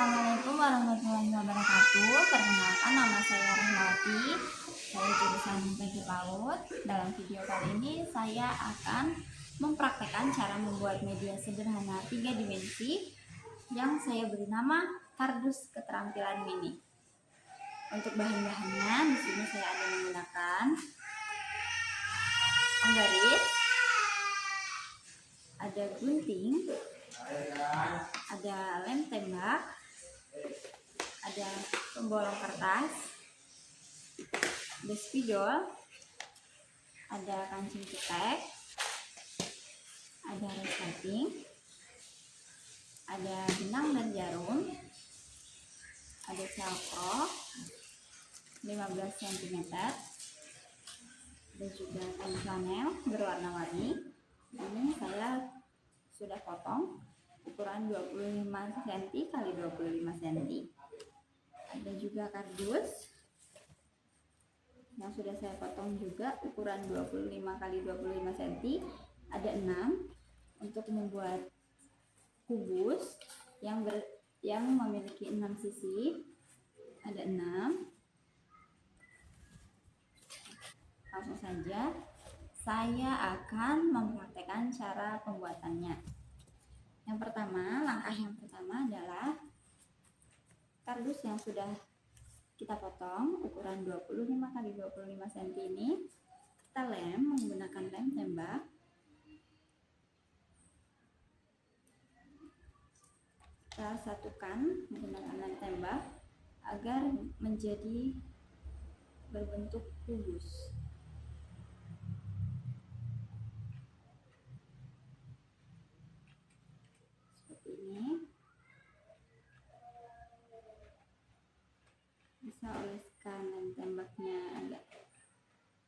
Assalamualaikum warahmatullahi wabarakatuh. Perkenalkan, nama saya Rahmawati. Saya jurusan Teknik Laut. Dalam video kali ini saya akan mempraktekkan cara membuat media sederhana 3 dimensi yang saya beri nama kardus keterampilan mini. Untuk bahan-bahannya di sini saya ada menggunakan penggaris, ada gunting, ada lem tembak, ada pembolong kertas, ada spidol, ada kancing cetek, ada resleting, ada benang dan jarum, ada velcro 15 cm, dan juga kain flanel berwarna-warni. Ini saya sudah potong ukuran 25 cm x 25 cm. Ada juga kardus yang sudah saya potong juga ukuran 25 x 25 cm. Ada 6 untuk membuat kubus yang memiliki 6 sisi. Ada 6. Langsung saja saya akan mempraktekkan cara pembuatannya. Yang pertama, langkah yang pertama adalah kardus yang sudah kita potong ukuran 25 x 25 cm ini kita lem menggunakan lem tembak. Kita satukan menggunakan lem tembak agar menjadi berbentuk kubus. Bisa oleskan lem tembaknya agak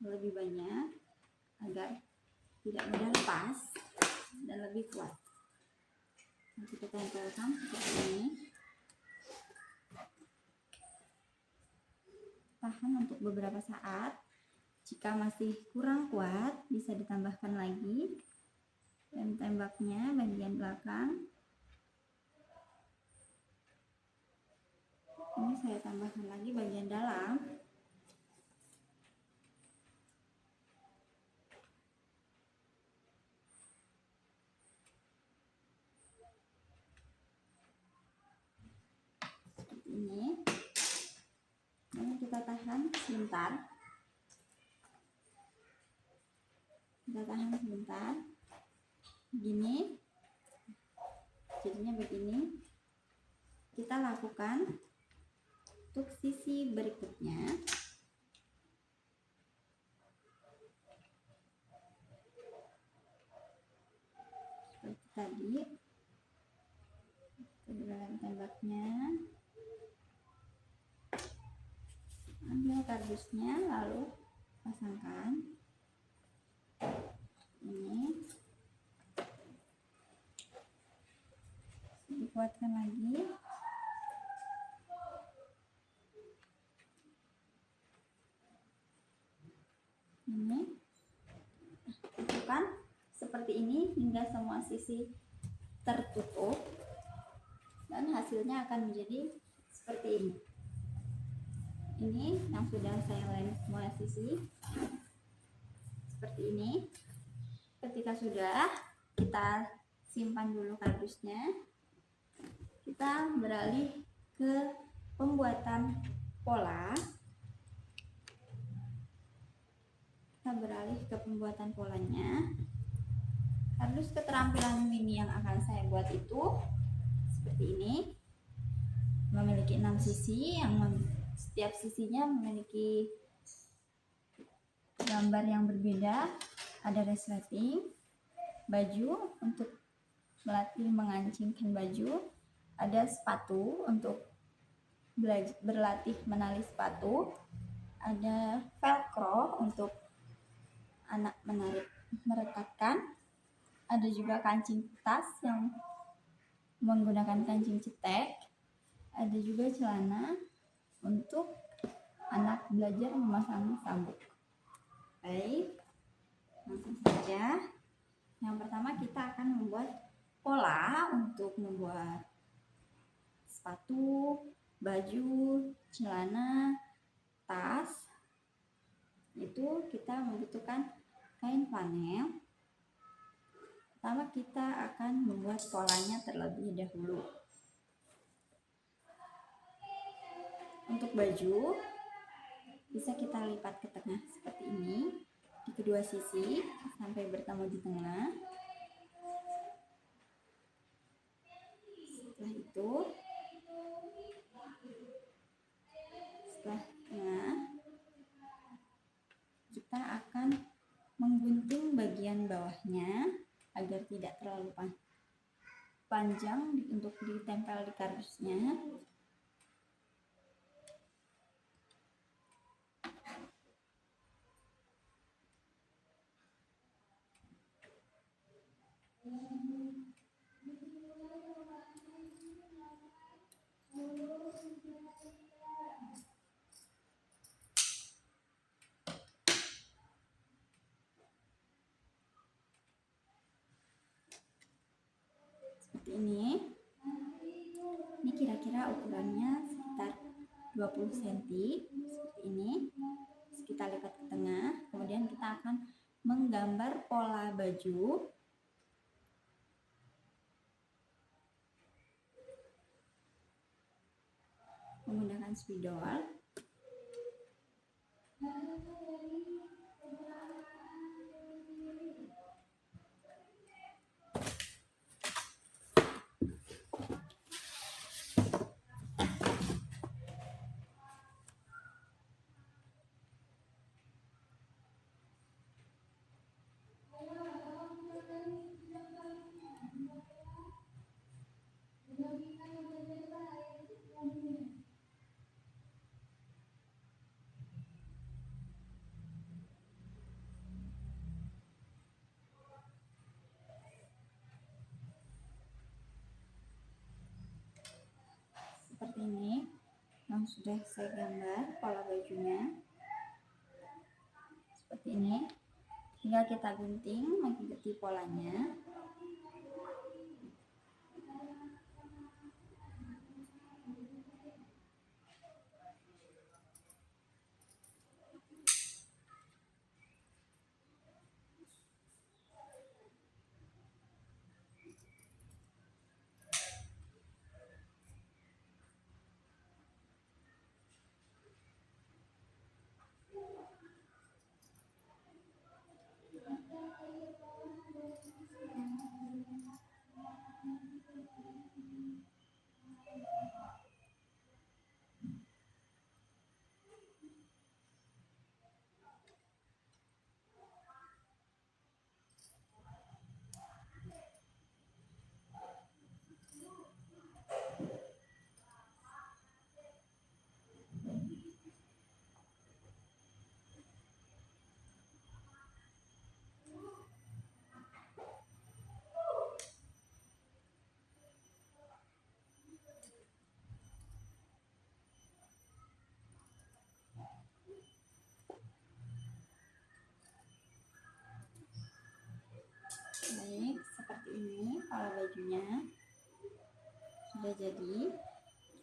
lebih banyak agar tidak mudah lepas dan lebih kuat. Nanti kita tempelkan seperti ini. Tahan untuk beberapa saat. Jika masih kurang kuat, bisa ditambahkan lagi lem tembaknya bagian belakang. Ini saya tambahkan lagi bagian dalam. Seperti ini. Lalu kita tahan sebentar. Begini. Jadinya begini. Kita lakukan untuk sisi berikutnya. Seperti tadi. Lem tembaknya. Ambil kardusnya lalu pasangkan. Ini. Dikuatkan lagi. Ini lakukan seperti ini hingga semua sisi tertutup dan hasilnya akan menjadi seperti ini. Ini yang sudah saya lem semua sisi seperti ini. Ketika sudah, kita simpan dulu kardusnya. Kita beralih ke pembuatan pola. Polanya. Kardus keterampilan mini yang akan saya buat itu seperti ini. Memiliki 6 sisi yang setiap sisinya memiliki gambar yang berbeda. Ada resleting, baju untuk melatih mengancingkan baju, ada sepatu untuk berlatih menali sepatu, ada velcro untuk anak merekatkan, ada juga kancing tas yang menggunakan kancing cetek, ada juga celana untuk anak belajar memasang sabuk. Baik, langsung saja. Yang pertama kita akan membuat pola untuk membuat sepatu, baju, celana, tas, itu kita membutuhkan kain flanel. Pertama kita akan membuat polanya terlebih dahulu. Untuk baju bisa kita lipat ke tengah seperti ini, di kedua sisi sampai bertemu di tengah. Setelah itu, setelah tengah, kita akan menggunting bagian bawahnya agar tidak terlalu panjang untuk ditempel di kardusnya. Seperti ini kira-kira ukurannya sekitar 20 cm. Seperti ini, kita lipat ke tengah, kemudian kita akan menggambar pola baju menggunakan spidol. Seperti ini yang sudah saya gambar pola bajunya. Seperti ini, tinggal kita gunting mengikuti polanya. Baik, seperti ini pola bajunya sudah jadi.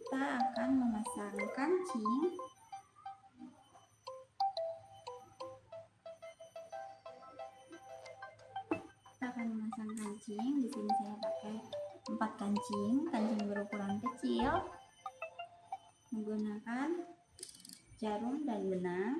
Kita akan memasang kancing. Di sini saya pakai 4 kancing berukuran kecil menggunakan jarum dan benang.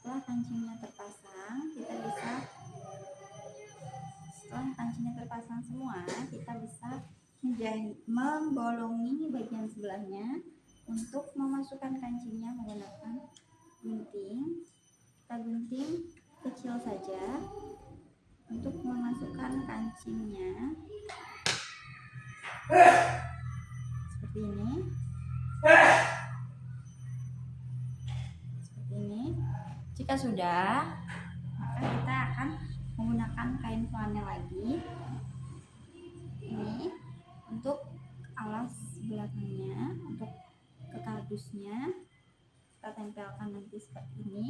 Setelah kancingnya terpasang semua, kita bisa membolongi bagian sebelahnya. Untuk memasukkan kancingnya menggunakan gunting, kita gunting kecil saja untuk memasukkan kancingnya seperti ini. Jika sudah, maka kita akan menggunakan menggunakan kain flanel lagi. Ini untuk alas belakangnya, untuk ke kardusnya kita tempelkan nanti seperti ini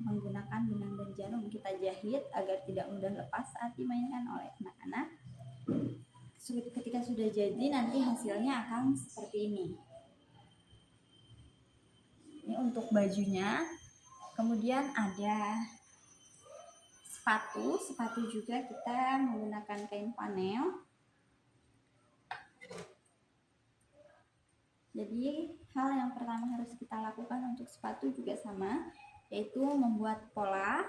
menggunakan benang dan jarum. Kita jahit agar tidak mudah lepas saat dimainkan oleh anak-anak. Ketika sudah jadi nanti hasilnya akan seperti ini. Ini untuk bajunya. Kemudian ada sepatu juga kita menggunakan kain panel. Jadi hal yang pertama harus kita lakukan untuk sepatu juga sama, yaitu membuat pola.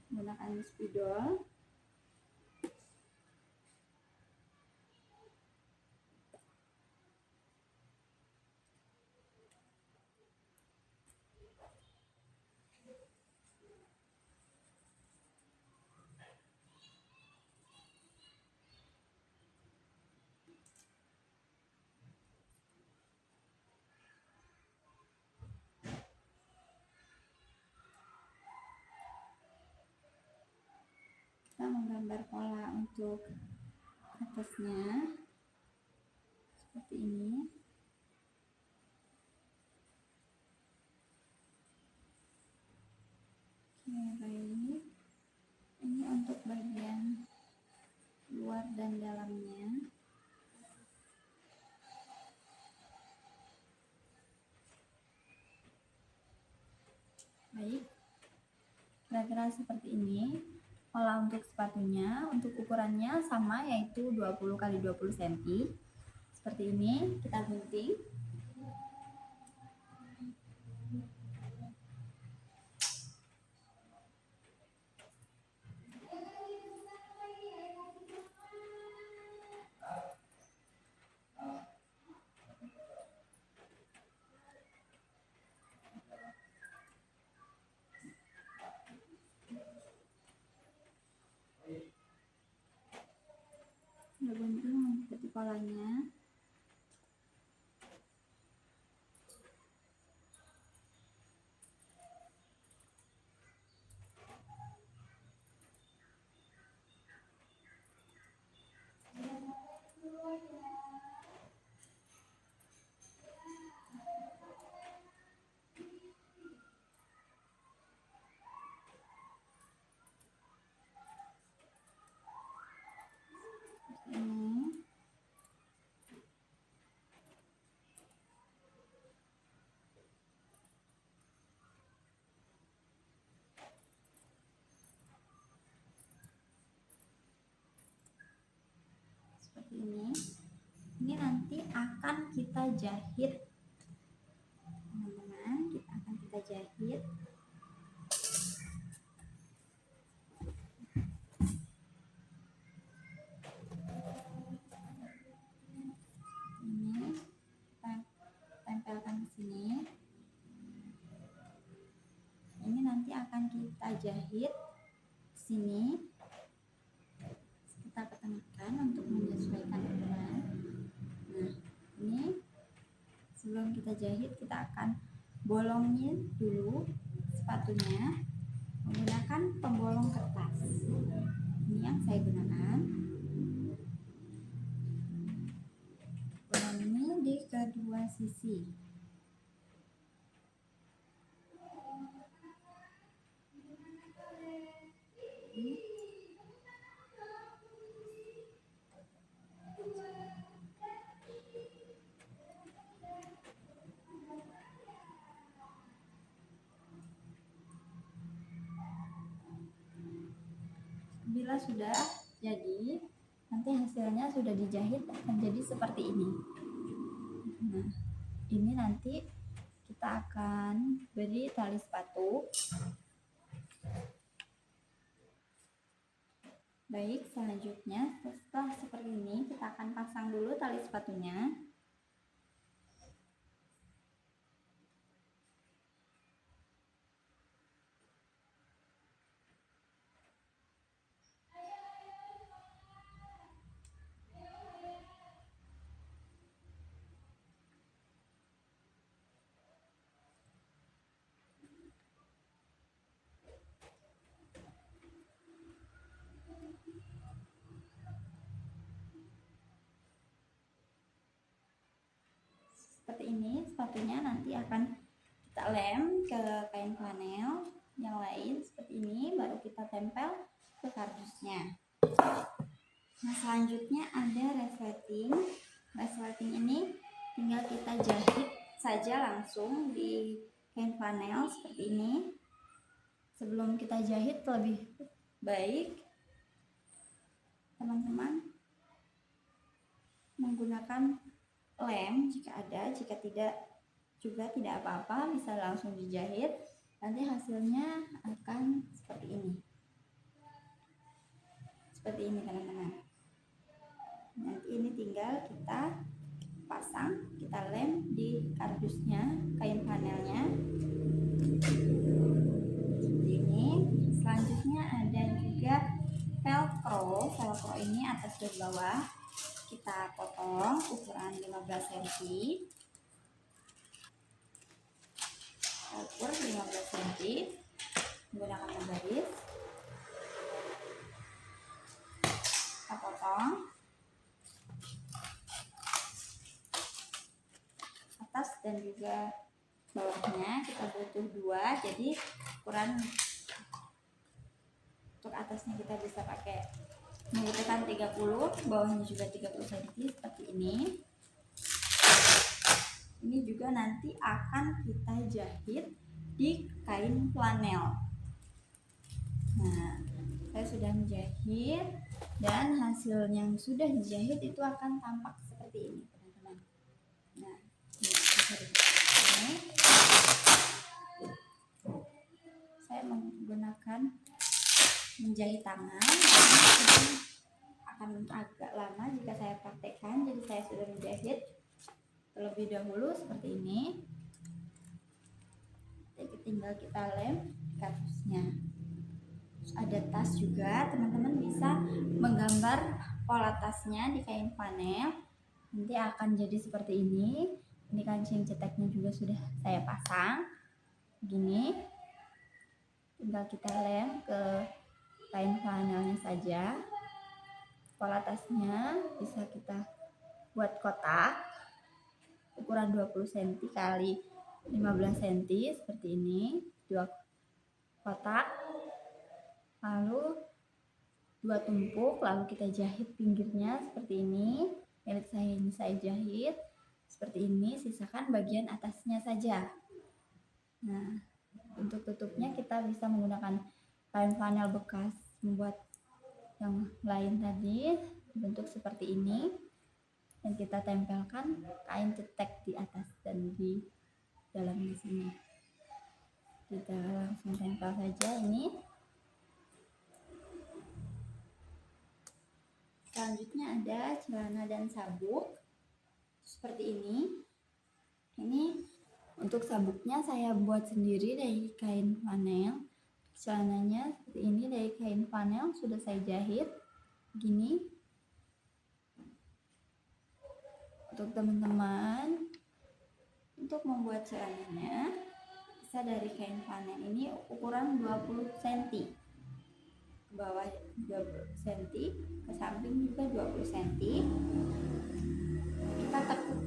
Menggunakan spidol. Kita menggambar pola untuk atasnya seperti ini. Oke, baik. Ini untuk bagian luar dan dalamnya. Baik, kira-kira seperti ini pola untuk sepatunya. Untuk ukurannya sama, yaitu 20 x 20 cm. Seperti ini kita gunting. Kita gunting mengikuti polanya. Ini seperti ini. Ini nanti akan kita jahit, teman-teman. Kita jahit. Ini kita tempelkan ke sini. Ini nanti akan kita jahit sini. Kita ketengahkan untuk menyesuaikan ukuran. Nah, ini sebelum kita jahit, kita akan bolongin dulu sepatunya menggunakan pembolong kertas. Ini yang saya gunakan. Bolong ini di kedua sisi. Bila sudah jadi, nanti hasilnya sudah dijahit akan jadi seperti ini. Nah, ini nanti kita akan beri tali sepatu. Baik, selanjutnya setelah seperti ini kita akan pasang dulu tali sepatunya. sepatunya nanti akan kita lem ke kain flanel yang lain seperti ini, baru kita tempel ke kardusnya. Nah, selanjutnya ada resleting. Resleting ini tinggal kita jahit saja langsung di kain flanel seperti ini. Sebelum kita jahit lebih baik teman-teman menggunakan lem jika ada, jika tidak juga tidak apa-apa, bisa langsung dijahit. Nanti hasilnya akan seperti ini. Seperti ini teman-teman. Nanti ini tinggal kita pasang, kita lem di kardusnya, kain flanelnya. Seperti ini. Selanjutnya ada juga velcro. Velcro ini atas dan bawah kita potong ukuran 15 cm. Ukur 15 cm menggunakan garis. Kita potong atas dan juga bawahnya, kita butuh 2, jadi ukuran untuk atasnya kita bisa pakai menggunakan 30, bawahnya juga 30 cm seperti ini. Ini juga nanti akan kita jahit di kain flanel. Nah, saya sudah menjahit dan hasil yang sudah dijahit itu akan tampak seperti ini teman-teman. Nah, ini saya menggunakan menjahit tangan, akan agak lama jika saya praktekkan, jadi saya sudah menjahit terlebih dahulu seperti ini. Jadi tinggal kita lem kardusnya. Terus ada tas juga, teman-teman bisa menggambar pola tasnya di kain flanel. Nanti akan jadi seperti ini. Ini kancing ceteknya juga sudah saya pasang begini. Tinggal kita lem ke kain flanelnya saja. Pola tasnya bisa kita buat kotak ukuran 20 cm kali 15 cm seperti ini, 2 kotak, lalu 2 tumpuk, lalu kita jahit pinggirnya seperti ini. Milik saya ini saya jahit seperti ini, sisakan bagian atasnya saja. Nah, untuk tutupnya kita bisa menggunakan kain flanel bekas membuat yang lain tadi, bentuk seperti ini, dan kita tempelkan kain cetek di atas dan di dalamnya sini. Kita langsung tempel saja ini. Selanjutnya ada celana dan sabuk seperti ini. Ini untuk sabuknya saya buat sendiri dari kain flanel. Celananya seperti ini dari kain flanel, sudah saya jahit begini. Untuk teman-teman, untuk membuat celananya bisa dari kain flanel ini ukuran 20 cm, ke bawah 20 cm, ke samping juga 20 cm. Kita tekuk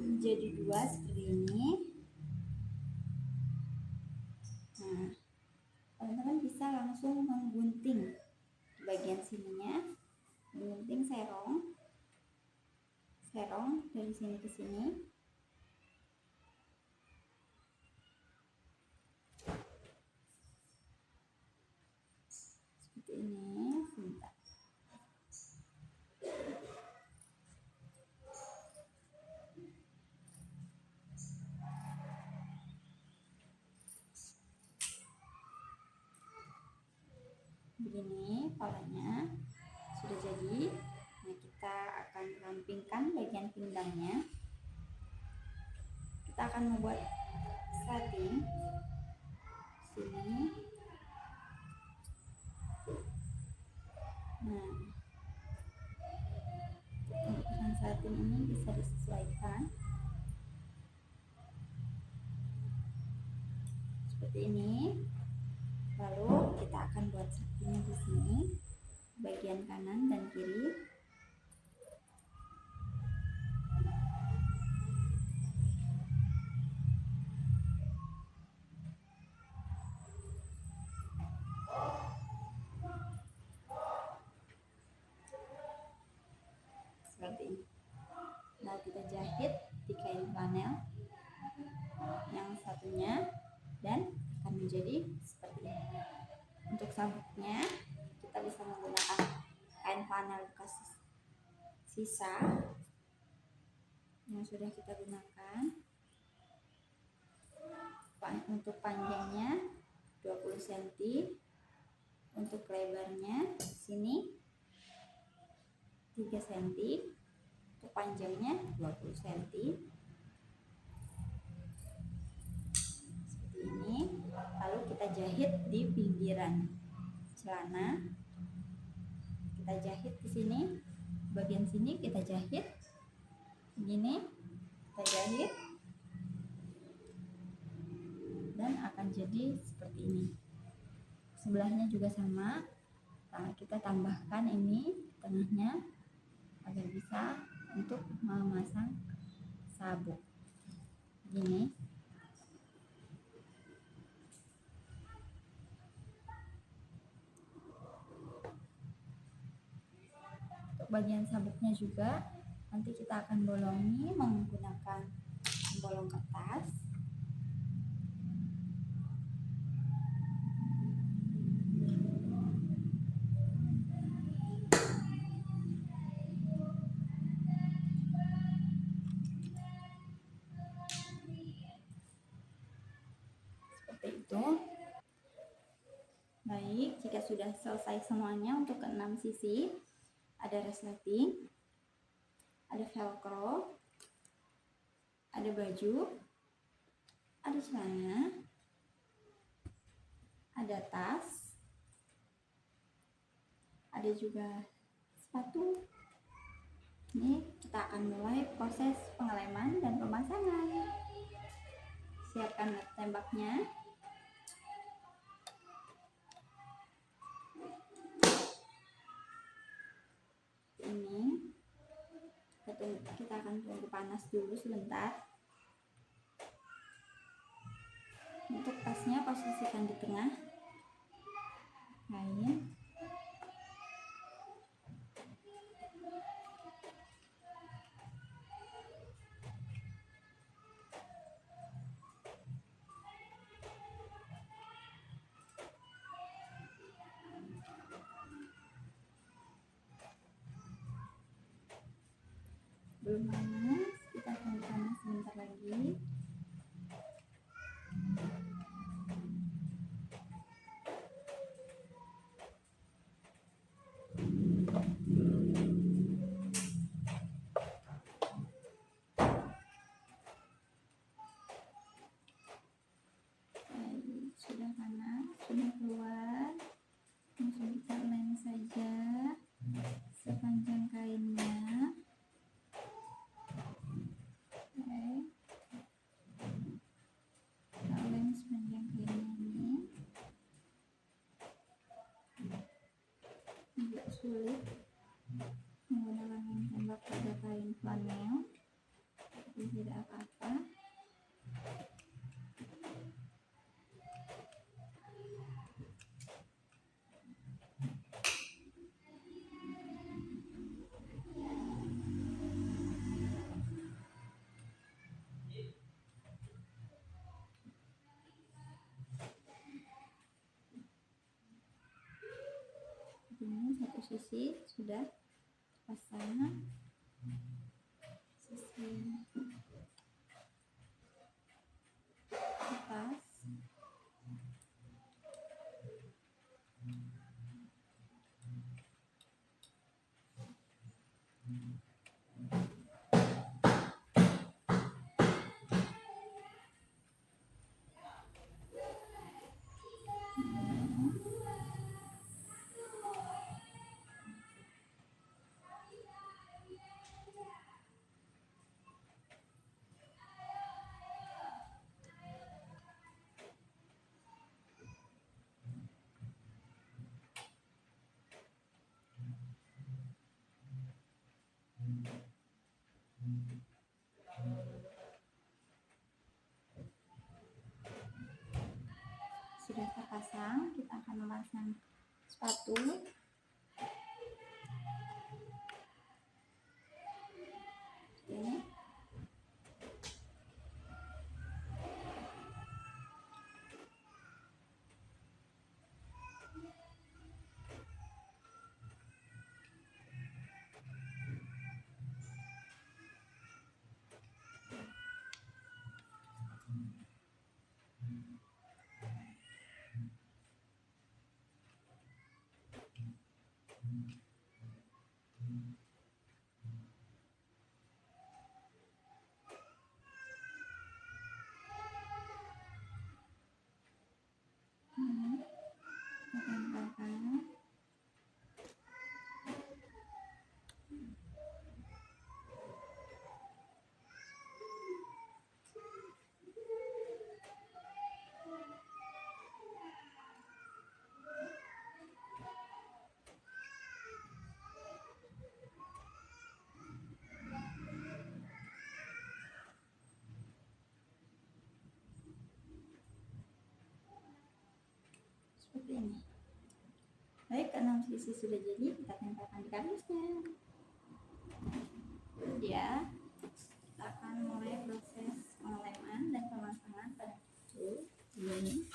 menjadi 2 seperti ini. Nah, teman-teman bisa langsung menggunting bagian sininya, menggunting serong dari sini ke sini. Seperti ini, sebentar. Begini polanya sudah jadi. Nah, kita akan rampingkan bagian pinggangnya. Kita akan membuat slating sini. Nah, untuk slating ini bisa disesuaikan seperti ini. Lalu kita akan buat slatingnya di sini, bagian kanan dan kiri. seperti ini. Nah, kita jahit di kain flanel yang satunya dan akan menjadi seperti ini. Untuk sabuknya kita bisa menggunakan kain flanel bekas sisa yang sudah kita gunakan. Untuk panjangnya 20 cm, untuk lebarnya sini 3 cm, untuk panjangnya 20 cm. Seperti ini. Lalu kita jahit di pinggiran celana. Kita jahit di sini, bagian sini kita jahit. Begini, kita jahit. Dan akan jadi seperti ini. Sebelahnya juga sama. Nah, kita tambahkan ini tengahnya agar bisa untuk memasang sabuk. Gini. Untuk bagian sabuknya juga nanti kita akan bolongi menggunakan bolong kertas. Itu. Baik, jika sudah selesai semuanya untuk ke 6 sisi, ada resleting, ada velcro, ada baju, ada celana, ada tas, ada juga sepatu. Ini kita akan mulai proses pengeleman dan pemasangan. Siapkan tembaknya. Ini kita akan tunggu panas dulu sebentar. Untuk tasnya posisikan di tengah kain. Belum panas, kita akan panas sebentar lagi. Sudah panas, sudah keluar. Langsung kita lem saja sepanjang kainnya. Kita lem sepanjang kainnya ini. Agak sulit menggunakan tembak pada kain flanel, tapi tidak apa-apa. Ini satu sisi sudah pasang, sisi atas. Sudah terpasang, kita akan memasang sepatu. 6 sisi sudah jadi, kita tempelkan di kardusnya. Ya, kita akan mulai proses pengeleman dan pemasangan pada ini.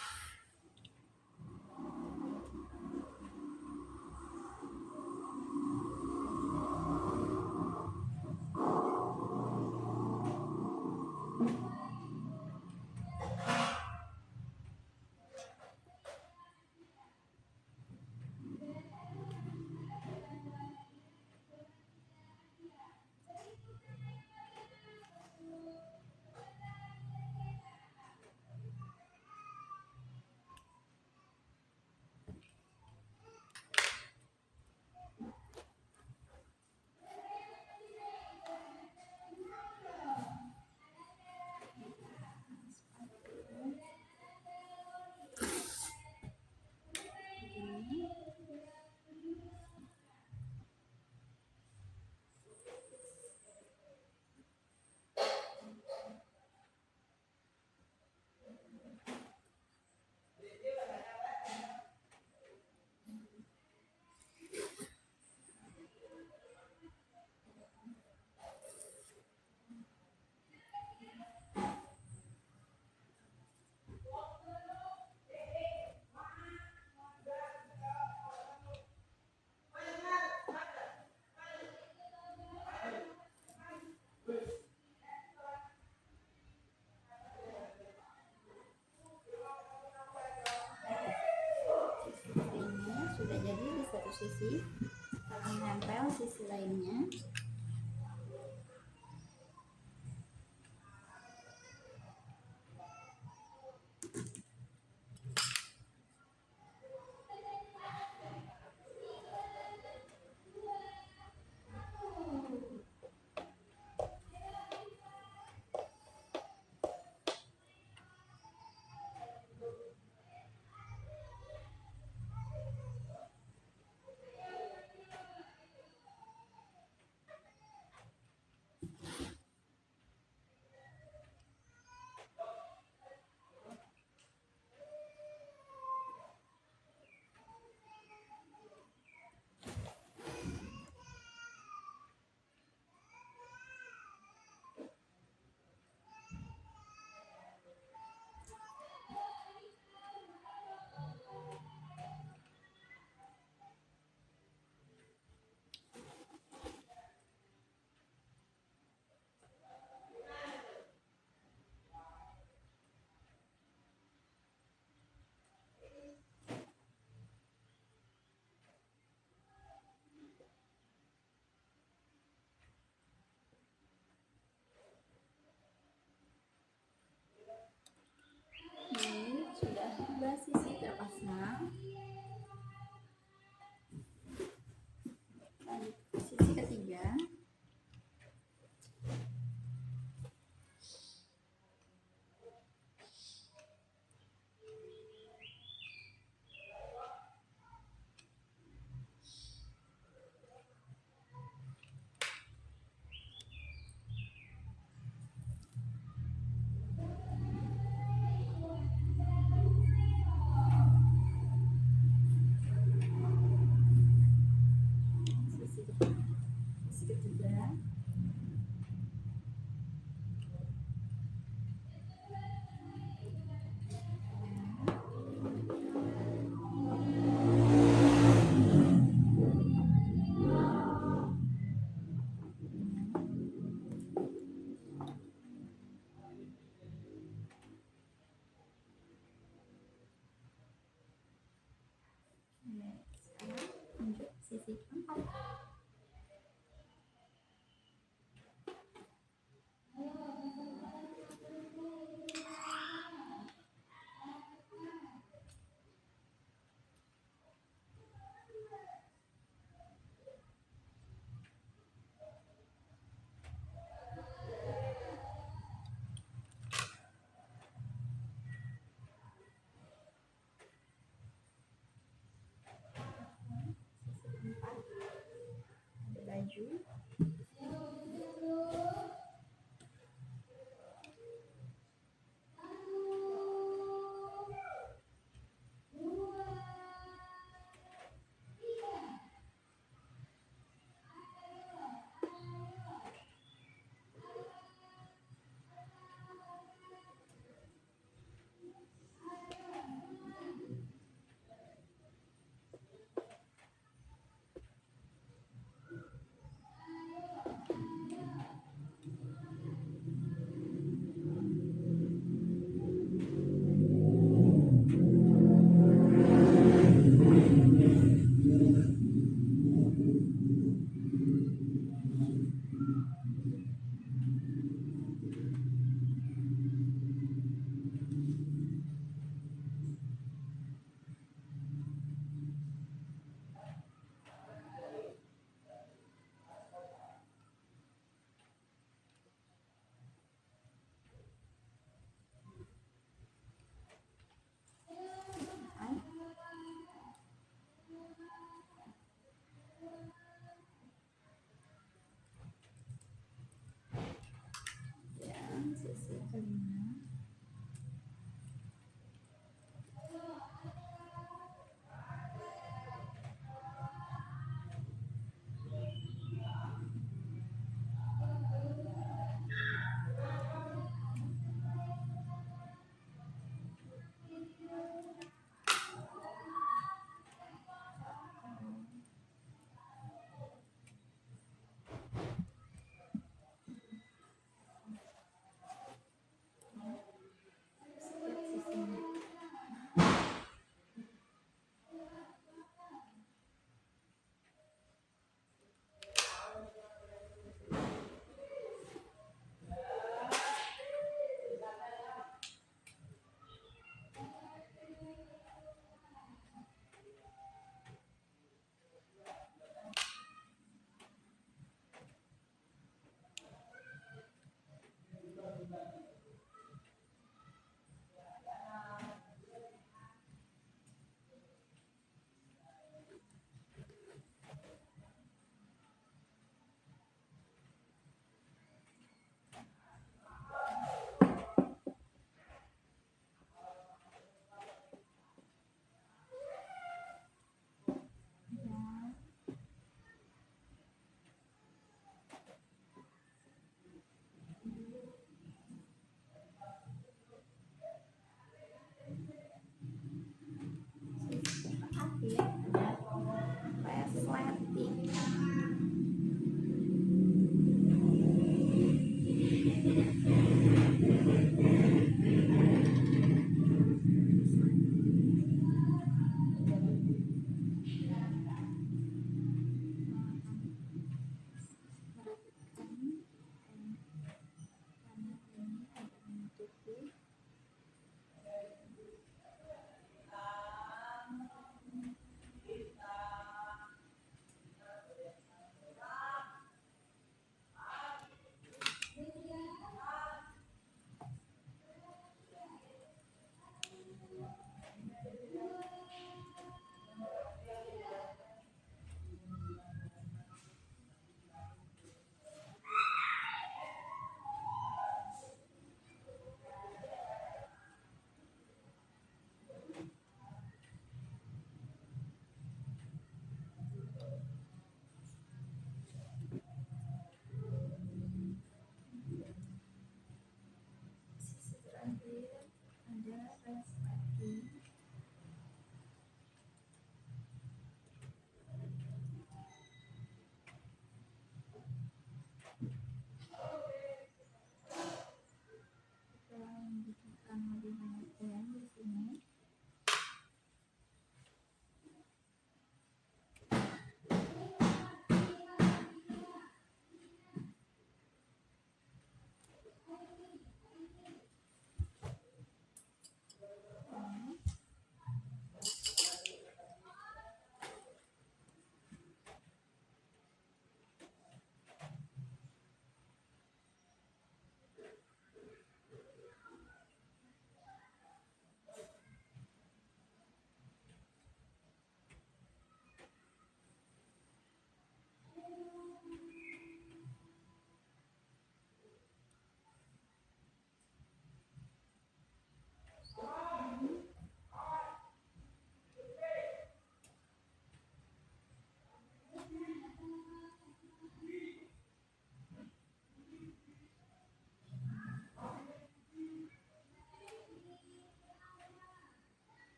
Sudah jadi di satu sisi, kita menempel sisi lainnya.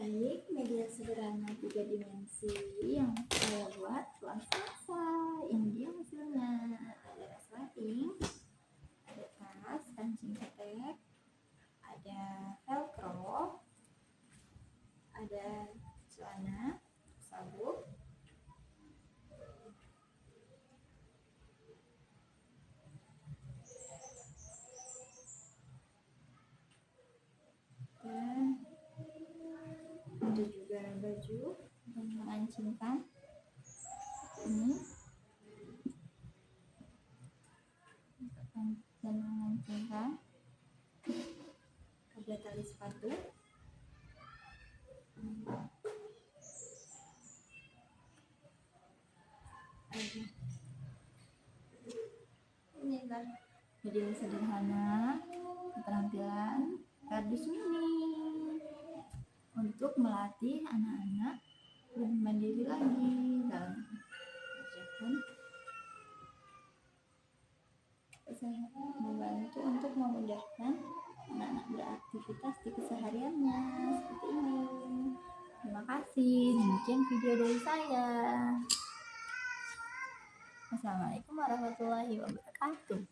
Baik, media sederhana 3 dimensi yang saya buat telah selesai. Ini dia hasilnya. Ada resleting, ada tas, kancing ketek, ada velcro, ada celana, sabuk, dan ada juga baju yang mengancingkan ini dan mengancingkan, ada tali sepatu, ada ini kan video sederhana keterampilan kardus mini untuk melatih anak-anak lebih mandiri lagi dalam mengerjakan keseharian, membantu untuk memudahkan anak-anak beraktivitas di kesehariannya seperti ini. Terima kasih, demikian video dari saya. Assalamualaikum warahmatullahi wabarakatuh.